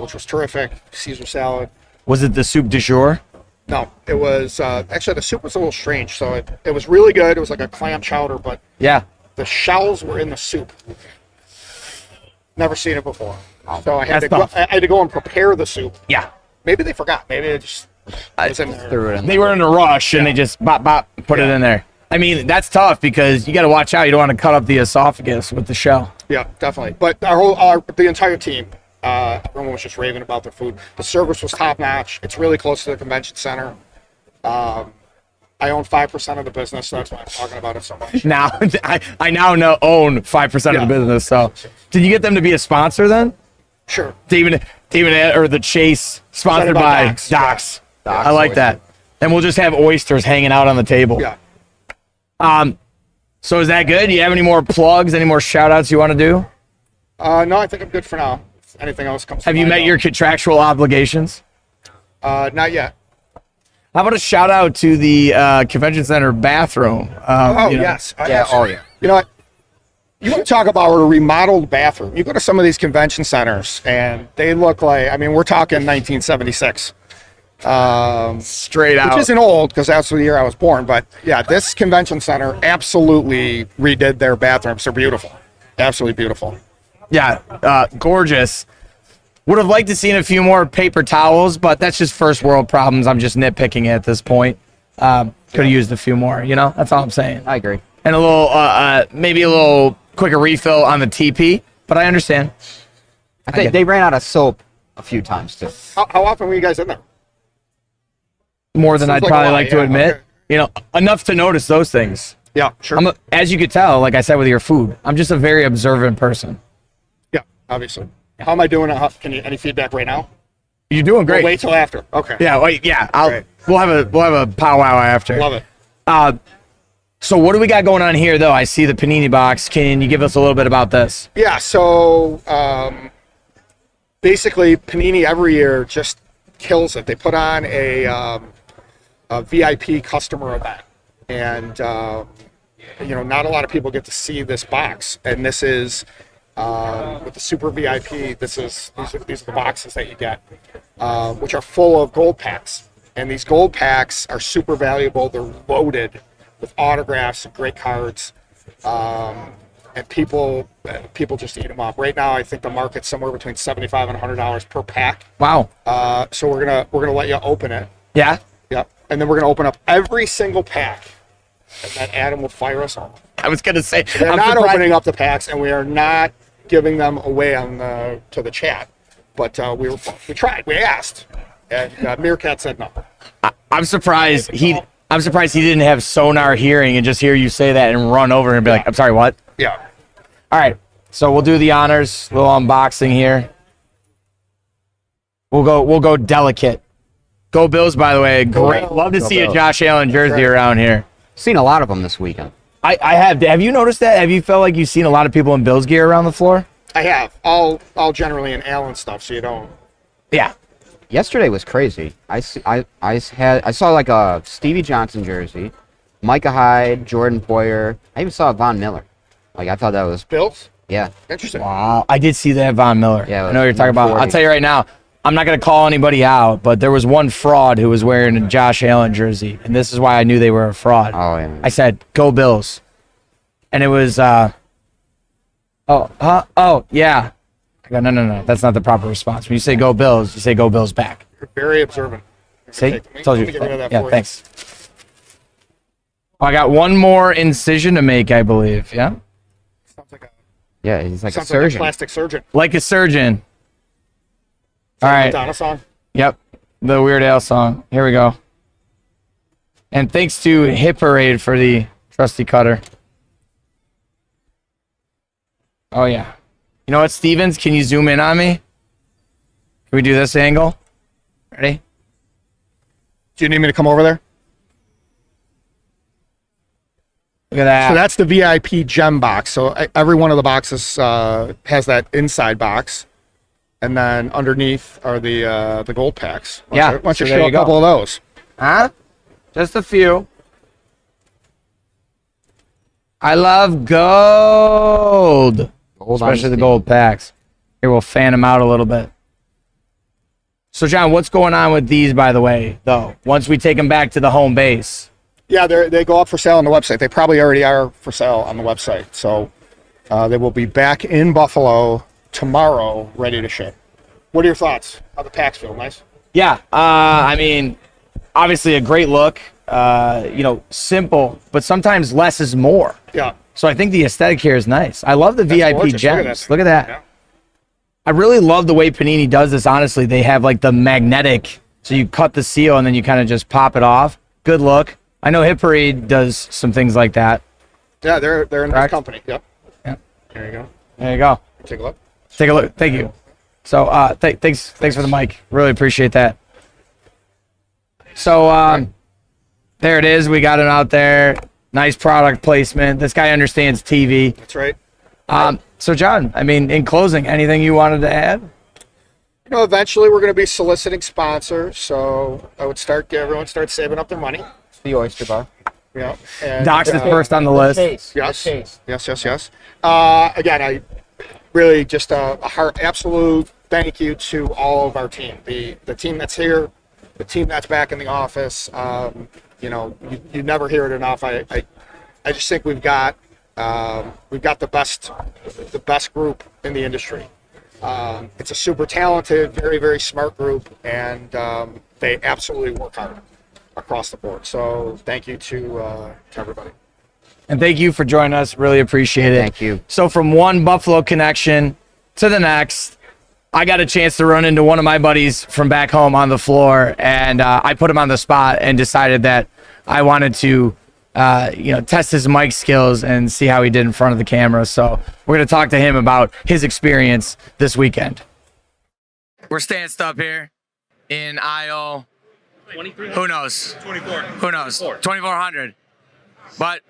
which was terrific. Caesar salad. Was it the soup du jour? No, it was actually the soup was a little strange. So it was really good. It was like a clam chowder, but Yeah. the shells were in the soup. Never seen it before. So I had That's to tough. I had to go and prepare the soup. Yeah. Maybe they forgot. Maybe it just was in there. Threw it in They were in a rush and they just put it in there. I mean, that's tough because you got to watch out. You don't want to cut up the esophagus with the shell. Yeah, definitely. But the entire team, everyone was just raving about their food. The service was top notch. It's really close to the convention center. I own 5% of the business, so that's why I'm talking about it so much. Now, I now own 5% of the business. So, did you get them to be a sponsor then? Sure. David, or the Chase sponsored by by Docs. Docs. Yeah. I like that. And we'll just have oysters hanging out on the table. Yeah. So is that good? Do you have any more plugs? Any more shout outs you want to do? No, I think I'm good for now. If anything else comes Have to you mind, met your contractual obligations? Not yet. How about a shout out to the convention center bathroom? Yes. Yeah. You know what? You want to talk about a remodeled bathroom. You go to some of these convention centers, and they look like, I mean, we're talking 1976. Straight out. Which isn't old, because that's the year I was born. But, yeah, this convention center absolutely redid their bathrooms. They're beautiful. Absolutely beautiful. Yeah, gorgeous. Would have liked to seen a few more paper towels, but that's just first world problems. I'm just nitpicking at this point. Could have used a few more, that's all I'm saying. I agree. And a little, maybe a little quicker refill on the TP, but I understand. I think they ran out of soap a few times too. How often were you guys in there? More than I'd Seems like probably a lot, like to yeah, admit. okay. Enough to notice those things. Yeah, sure. As you could tell, like I said with your food, I'm just a very observant person. Yeah, obviously. How am I doing? Any feedback right now? You're doing great. We'll wait till after. Okay. Yeah, wait, yeah. Great. We'll have a powwow after. Love it. So what do we got going on here, though? I see the panini box. Can you give us a little bit about this? Yeah, so basically Panini every year just kills it. They put on a VIP customer event, and not a lot of people get to see this box. And this is with the Super VIP. These are the boxes that you get, which are full of gold packs. And these gold packs are super valuable. They're loaded with autographs and great cards, and people just eat them up. Right now, I think the market's somewhere between $75 and $100 per pack. Wow. So we're gonna let you open it. Yeah. Yep. And then we're gonna open up every single pack, and then Adam will fire us all. I was gonna say We're I'm not surprised- opening up the packs, and we are not giving them away to the chat. But we tried. We asked, and Meerkat said no. I'm surprised I'm surprised he didn't have sonar hearing and just hear you say that and run over and be like, I'm sorry, what? Yeah. All right. So we'll do the honors, little unboxing here. We'll go delicate. Go Bills, by the way. Great. Bills. Love to see a Bills. Josh Allen jersey around here. Seen a lot of them this weekend. I have. Have you noticed that? Have you felt like you've seen a lot of people in Bills gear around the floor? I have all generally in Allen stuff, so you don't. Yeah. Yesterday was crazy. I saw like a Stevie Johnson jersey, Micah Hyde, Jordan Poyer. I even saw Von Miller. Like I thought that was Bills? yeah. Interesting. Wow. I did see that Von Miller. Yeah, I know what you're talking about. 140. I'll tell you right now. I'm not going to call anybody out, but there was one fraud who was wearing a Josh Allen jersey, and this is why I knew they were a fraud. Oh yeah. I said, "Go Bills," and it was, yeah. I go, no. That's not the proper response. When you say "Go Bills," you say "Go Bills" back. You're very observant. See, Let me told you. get rid of that Yeah, for you. thanks. Oh, I got one more incision to make, I believe. Yeah, Sounds like a, Yeah, he's like a sounds like a surgeon. plastic surgeon. like a surgeon. All Is that a right. Madonna song? Yep, the Weird Al song. Here we go. And thanks to Hit Parade for the trusty cutter. Oh yeah. You know what, Stevens? Can you zoom in on me? Can we do this angle? Ready? Do you need me to come over there? Look at that. So that's the VIP gem box. So every one of the boxes has that inside box, and then underneath are the gold packs. Yeah, Why don't so you there show you a go. couple of those? Huh? Just a few. I love gold. Gold Especially the honesty. gold packs. Here, we'll fan them out a little bit. So, John, what's going on with these, by the way, though? Once we take them back to the home base. Yeah, they go up for sale on the website. They probably already are for sale on the website. So they will be back in Buffalo tomorrow, ready to ship. What are your thoughts? How the packs feel? Nice? Yeah, I mean, obviously a great look. Simple, but sometimes less is more. Yeah. So I think the aesthetic here is nice. I love the VIP gorgeous. gems. Look at that. Yeah. I really love the way Panini does this, honestly. They have like the magnetic, so you cut the seal and then you kind of just pop it off. Good look. I know Hippery does some things like that. Yeah, they're in this Correct. company. Yep. Yeah. There you go. There you go. Take a look. Take a look. Thank you. So thanks for the mic. Really appreciate that. So there it is. We got him out there. Nice product placement. This guy understands TV. That's right. So John, I mean, in closing, anything you wanted to add? You know, eventually we're going to be soliciting sponsors, so I would start everyone start saving up their money. The Oyster Bar. Yeah. And, Docs is first on the list. Yes. Yes. Again, I really just a heart absolute thank you to all of our team. The team that's here, the team that's back in the office. You know, you never hear it enough. I just think we've got the best group in the industry. It's a super talented, very, very smart group, and they absolutely work hard across the board. So thank you to everybody. And thank you for joining us. Really appreciate it. Thank you. So from one Buffalo connection to the next, I got a chance to run into one of my buddies from back home on the floor, and I put him on the spot and decided that I wanted to test his mic skills and see how he did in front of the camera. So we're going to talk to him about his experience this weekend. We're stanced up here in aisle 23. Who knows? 24. Who knows? 2400. But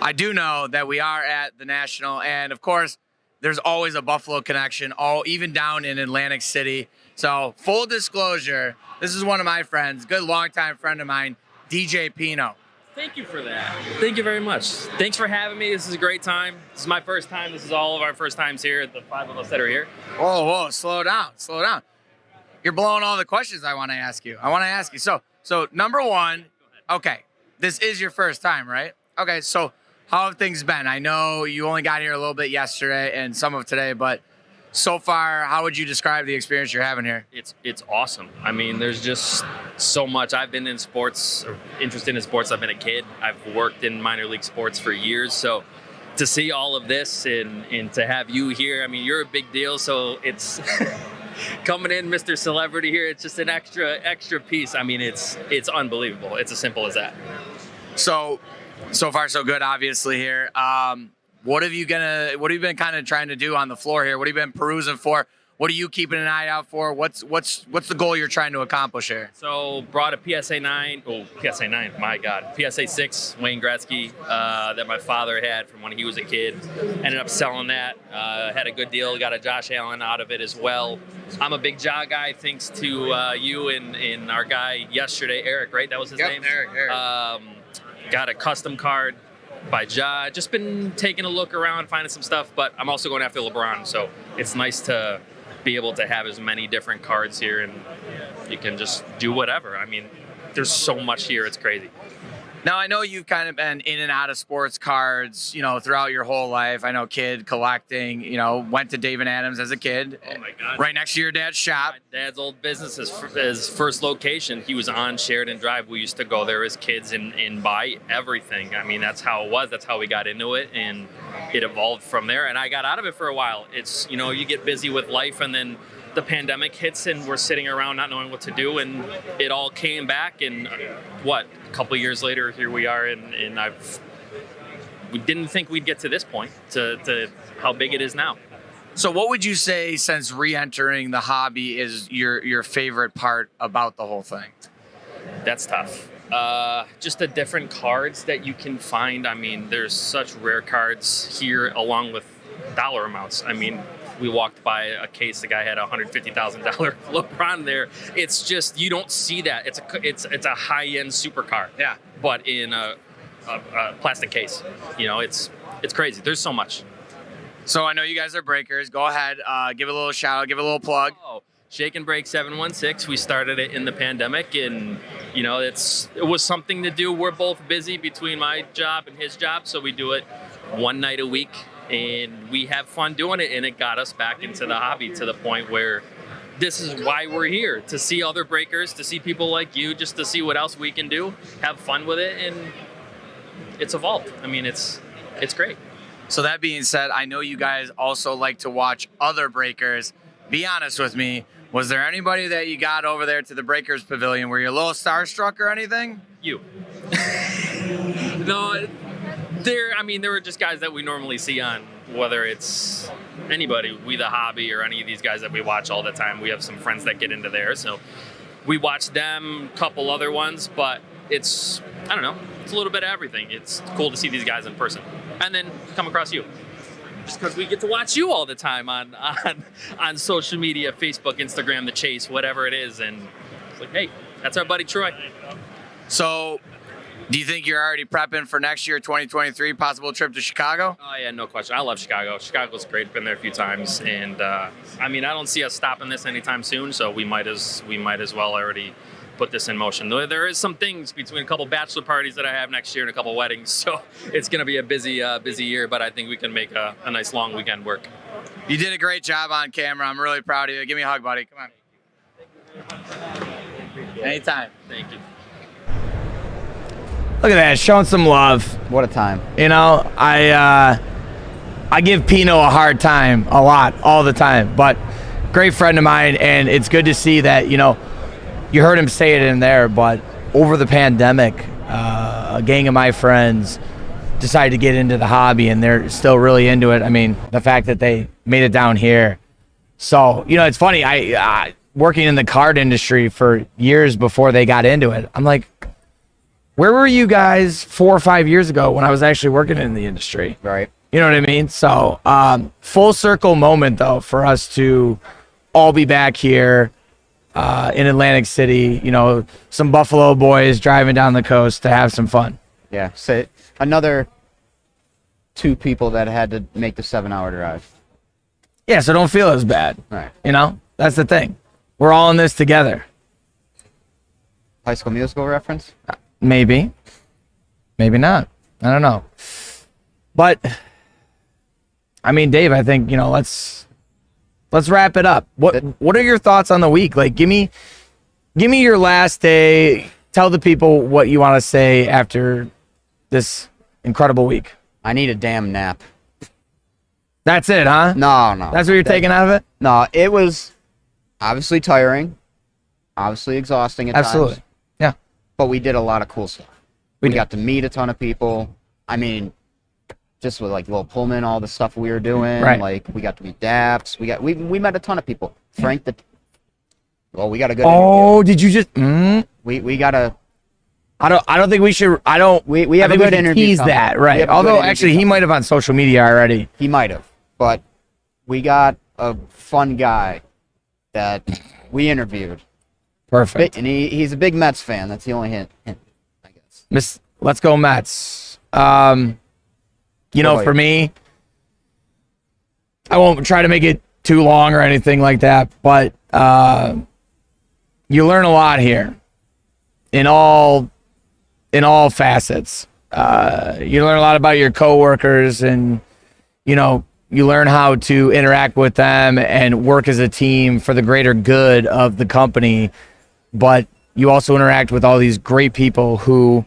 I do know that we are at the National, and of course, there's always a Buffalo connection, even down in Atlantic City. So full disclosure, this is one of my friends, good longtime friend of mine, DJ Pino. Thank you for that. Thank you very much. Thanks for having me. This is a great time. This is my first time. This is all of our first times here, the 5 of us that are here. Whoa, slow down. You're blowing all the questions I want to ask you. So number one, okay, this is your first time, right? Okay, so how have things been? I know you only got here a little bit yesterday and some of today, but so far, how would you describe the experience you're having here? It's awesome. I mean, there's just so much. I've been in sports, or interested in sports. I've been a kid. I've worked in minor league sports for years. So to see all of this and to have you here, I mean, you're a big deal. So it's coming in, Mr. Celebrity here. It's just an extra piece. I mean, it's unbelievable. It's as simple as that. So far so good, obviously here. What have you been kind of trying to do on the floor here? What have you been perusing for? What are you keeping an eye out for? What's the goal you're trying to accomplish here? So brought a PSA 9, my God, PSA 6 Wayne Gretzky that my father had from when he was a kid. Ended up selling that. Had a good deal. Got a Josh Allen out of it as well. I'm a big jaw guy, thanks to you and our guy yesterday, Eric, right? That was his name? Eric. Got a custom card by Ja. Just been taking a look around, finding some stuff, but I'm also going after LeBron, so it's nice to be able to have as many different cards here, and you can just do whatever. I mean, there's so much here, it's crazy. Now, I know you've kind of been in and out of sports cards, throughout your whole life. I know kid collecting, went to Dave and Adams as a kid. Oh, my God. Right next to your dad's shop. My dad's old business, his first location, he was on Sheridan Drive. We used to go there as kids and buy everything. I mean, that's how it was. That's how we got into it, and it evolved from there. And I got out of it for a while. It's, you get busy with life, and then the pandemic hits and we're sitting around not knowing what to do, and it all came back, and a couple years later here we are, and we didn't think we'd get to this point, to how big it is now. So what would you say, since re-entering the hobby, is your favorite part about the whole thing? That's tough. Just the different cards that you can find. I mean, there's such rare cards here, along with dollar amounts. I mean, we walked by a case, the guy had a $150,000 LeBron there. It's just, you don't see that. It's a high-end supercar. Yeah. But in a plastic case. It's crazy. There's so much. So I know you guys are breakers. Go ahead, give a little shout out, give a little plug. Shake and Break 716. We started it in the pandemic, and it was something to do. We're both busy between my job and his job, so we do it one night a week. And we have fun doing it, and it got us back into the hobby to the point where this is why we're here, to see other breakers, to see people like you, just to see what else we can do, have fun with it, and it's evolved. I mean, it's great. So that being said, I know you guys also like to watch other breakers. Be honest with me, Was there anybody that you got over there to the Breakers Pavilion? Were you a little starstruck or anything? You. No, there were just guys that we normally see on, whether it's anybody, We The Hobby, or any of these guys that we watch all the time. We have some friends that get into there, so we watch them, a couple other ones, but it's, I don't know, it's a little bit of everything. It's cool to see these guys in person. And then come across you. Just because we get to watch you all the time on social media, Facebook, Instagram, The Chase, whatever it is. And it's like, hey, that's our buddy Troy. So, do you think you're already prepping for next year, 2023, possible trip to Chicago? Oh, yeah, no question. I love Chicago. Chicago's great. Been there a few times. And, I don't see us stopping this anytime soon, so we might as well already put this in motion. There is some things between a couple bachelor parties that I have next year and a couple weddings, so it's going to be a busy year, but I think we can make a nice long weekend work. You did a great job on camera. I'm really proud of you. Give me a hug, buddy. Come on. Anytime. Thank you. Look at that, showing some love. What a time. You know, I give Pino a hard time a lot, all the time, but great friend of mine, and it's good to see that, you know, you heard him say it in there, but over the pandemic, a gang of my friends decided to get into the hobby, and they're still really into it. I mean, the fact that they made it down here. So, you know, it's funny. I working in the card industry for years before they got into it, I'm like, where were you guys 4 or 5 years ago when I was actually working in the industry? Right. You know what I mean? So, full circle moment, though, for us to all be back here in Atlantic City, you know, some Buffalo boys driving down the coast to have some fun. Yeah. So another 2 people that had to make the 7-hour drive. Yeah, so don't feel as bad. Right. You know, that's the thing. We're all in this together. High School Musical reference? Maybe. Maybe not. I don't know. But, I mean, Dave, I think, you know, let's wrap it up. What are your thoughts on the week? Like, give me your last day. Tell the people what you want to say after this incredible week. I need a damn nap. That's it, huh? No. That's what you're taking out of it? No, it was obviously tiring, obviously exhausting at Absolutely. times. Yeah. But we did a lot of cool stuff. We did. got to meet a ton of people. I mean, just with like Lil Pullman, all the stuff we were doing. Right. Like we got to meet Daps. We met a ton of people. Frank we got a good Oh, interview. did you just We got a I don't think we should. we have I a think good we should interview tease coming. that, We right? have a good Although interview actually he coming. might have on social media already. He might have, but we got a fun guy that we interviewed. Perfect. And he's a big Mets fan. That's the only hint, I guess. Let's go Mets. You know, for me, I won't try to make it too long or anything like that, but you learn a lot here in all facets. You learn a lot about your coworkers, and you know, you learn how to interact with them and work as a team for the greater good of the company. But you also interact with all these great people who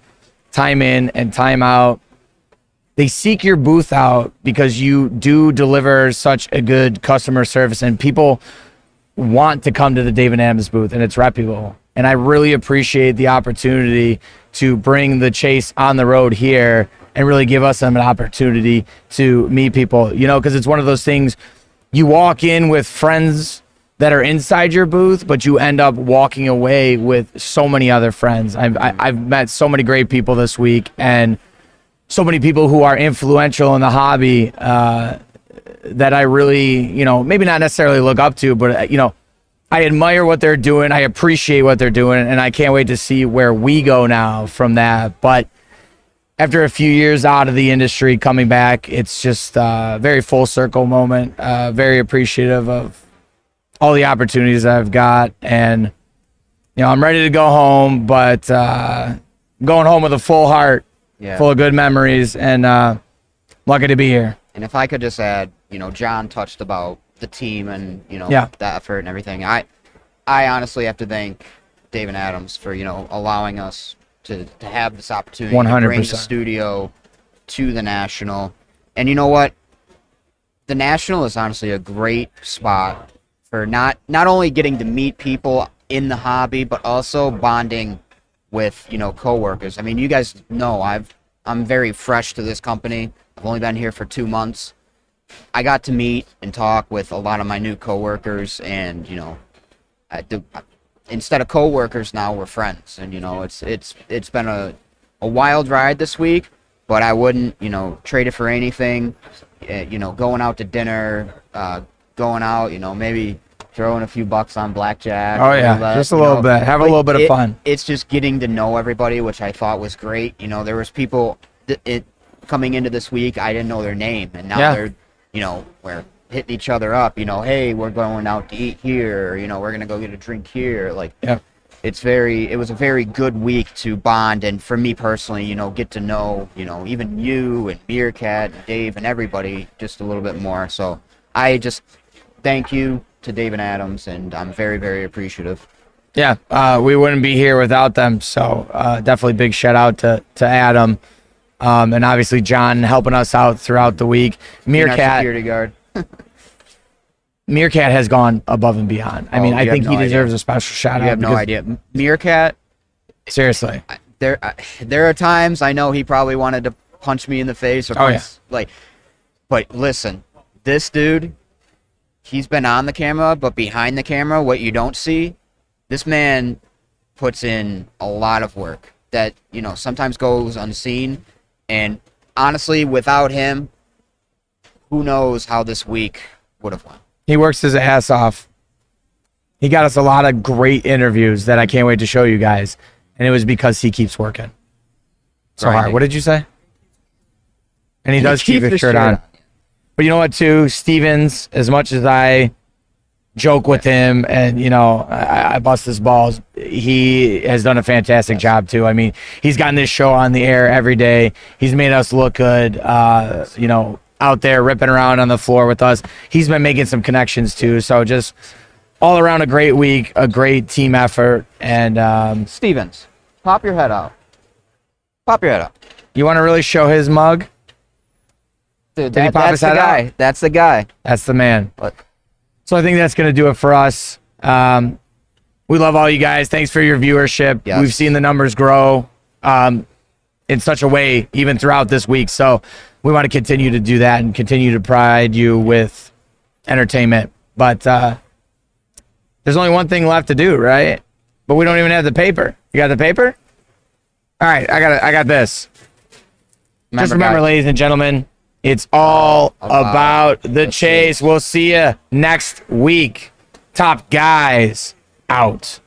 time in and time out, they seek your booth out because you do deliver such a good customer service, and people want to come to the David Adams booth, and it's reputable. And I really appreciate the opportunity to bring the Chase on the road here and really give us an opportunity to meet people, you know, because it's one of those things, you walk in with friends that are inside your booth, but you end up walking away with so many other friends. I've met so many great people this week, and so many people who are influential in the hobby that I really, you know, maybe not necessarily look up to, but, you know, I admire what they're doing. I appreciate what they're doing, and I can't wait to see where we go now from that. But after a few years out of the industry, coming back, it's just a very full circle moment. Very appreciative of all the opportunities I've got, and you know, I'm ready to go home, but going home with a full heart, full of good memories, and lucky to be here. And if I could just add, you know, John touched about the team and, you know, the effort and everything. I honestly have to thank David Adams for, you know, allowing us to have this opportunity 100%. to bring the studio to the National. And you know what? The National is honestly a great spot for not only getting to meet people in the hobby, but also bonding with, coworkers. I mean, you guys know I'm very fresh to this company. I've only been here for 2 months. I got to meet and talk with a lot of my new coworkers, and instead of coworkers now we're friends. And it's been a wild ride this week, but I wouldn't trade it for anything. Going out to dinner, going out, maybe throwing a few bucks on blackjack. Oh yeah, just a little bit. Have a little bit of fun. It's just getting to know everybody, which I thought was great. There was people coming into this week I didn't know their name, and now they're we're hitting each other up. Hey, we're going out to eat here. We're gonna go get a drink here. It was a very good week to bond, and for me personally, get to know even you and Meerkat and Dave and everybody just a little bit more. So I just thank you to Dave and Adams, and I'm very, very appreciative. Yeah, we wouldn't be here without them. So definitely big shout out to Adam, and obviously John helping us out throughout the week. Meerkat, security guard. Meerkat has gone above and beyond. I mean, I think he deserves a special shout out. You have no idea. Meerkat, seriously. There are times I know he probably wanted to punch me in the face or but listen, this dude, he's been on the camera, but behind the camera, what you don't see, this man puts in a lot of work that, sometimes goes unseen. And honestly, without him, who knows how this week would have went. He works his ass off. He got us a lot of great interviews that I can't wait to show you guys. And it was because he keeps working so hard. What did you say? And he does keep his shirt on. But you know what, too? Stevens, as much as I joke with him and, I bust his balls, he has done a fantastic job, too. I mean, he's gotten this show on the air every day. He's made us look good, out there ripping around on the floor with us. He's been making some connections, too. So just all around a great week, a great team effort. And Stevens, pop your head out. Pop your head out. You want to really show his mug? Dude, that's the guy. That's the guy. That's the man. What? So I think that's going to do it for us. We love all you guys. Thanks for your viewership. Yes. We've seen the numbers grow in such a way even throughout this week. So we want to continue to do that and continue to provide you with entertainment. But there's only one thing left to do, right? But we don't even have the paper. You got the paper? All right, I got this. Just remember, ladies and gentlemen, it's all about the chase. We'll see you next week. Top guys out.